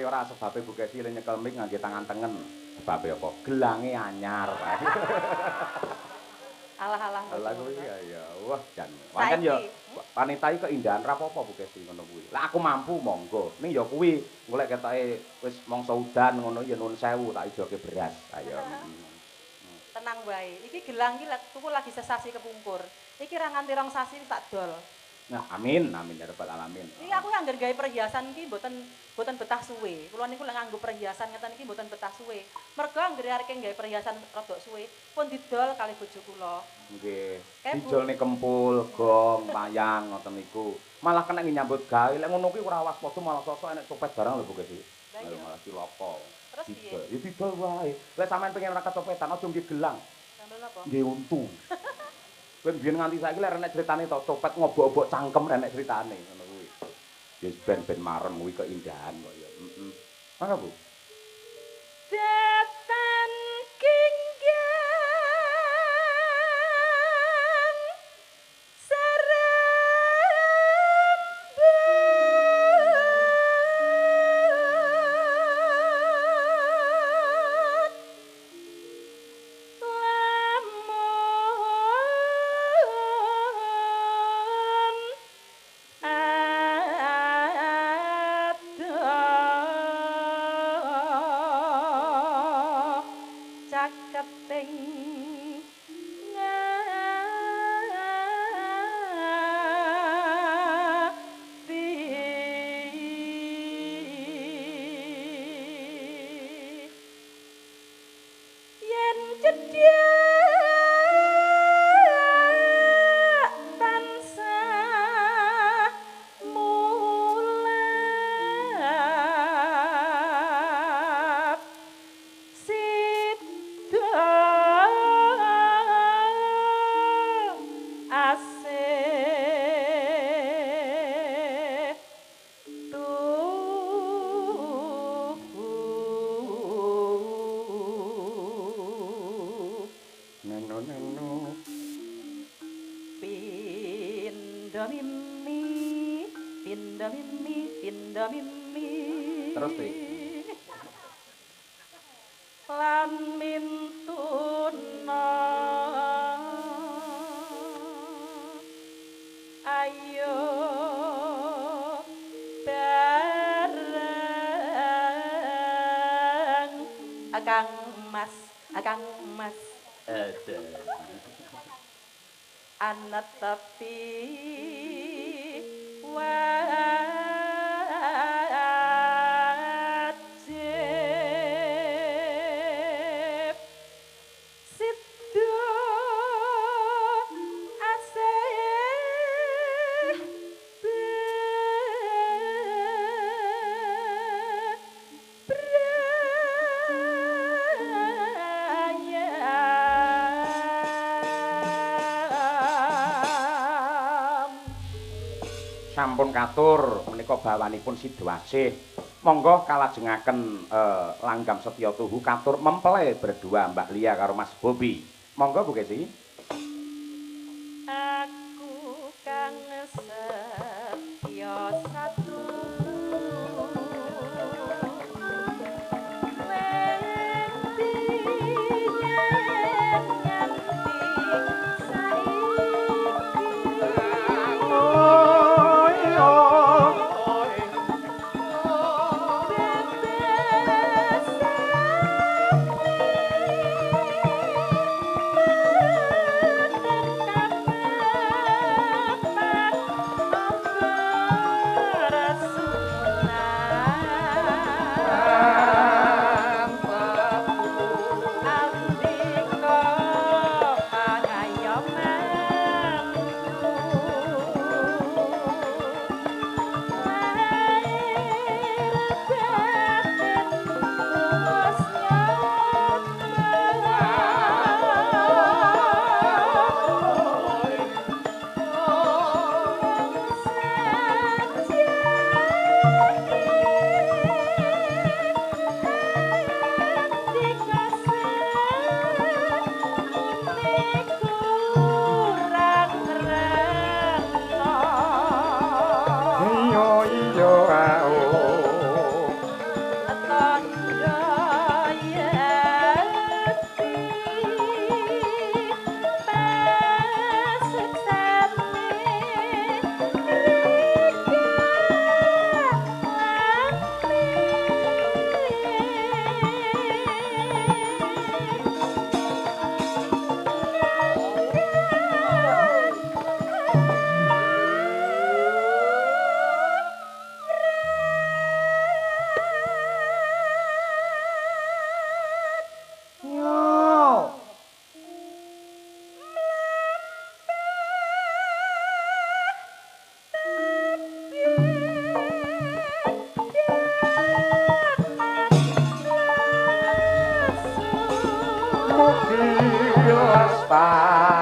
ora sebabe Bu Kesi le nyekel mik ngangge tangan tengen. Sebabe apa? Gelange anyar. Alah-alah. Lah kuwi ya. Wah, jan. Pancen ya wanita iki keindahan ra apa-apa Bu Kesi ngono kuwi. Lah aku mampu monggo. Ning ya kuwi golek ketoke wis mangsa udan ngono ya nuwun sewu tak ijoke beras. Ayo. Tenang wae. Iki gelang iki tuku lagi sesasi kepungkur. Iki ra nganti rong sasi tak dol. Nah, amin, amin ya rabbal alamin. Iki aku anggar gawe perhiasan iki mboten betah suwe. Kula niku lek nganggo perhiasan ngeten iki mboten betah suwe. Mergo anggar arek gawe perhiasan rada suwe pun didol kali bojo kula. Nggih. Dijolne kempul, gong, wayang ngoten niku. Malah kena nyambut gawe. Lek ngono kuwi ora waspada malah sosok enek copet barang lho Bu Kesi. Malah cilaka. Terus piye? Ya didol wae. Lek sampean pengen ora kecopetan aja nggih gelang. Sambil apa? Nggih untu. Kowe biyen nganti saiki lek enek critane to copet ngobok-obok cangkem enek critane ngono kuwi. Ya ben-ben marem kuwi keindahan kok ya. Heeh. Mangga Bu. Datan kinggang Terus Tri. Lan mintuna ayo bareng Akang Mas Ada. ana tapi wajib sido asih Sampun katur menika bawanipun Sidowasih. Monggo kalajengaken langgam setya tuhu katur mempele berdua Mbak Lia karo Mas Bobi. Monggo Bu Kesi. Aku kang setya satu Lestari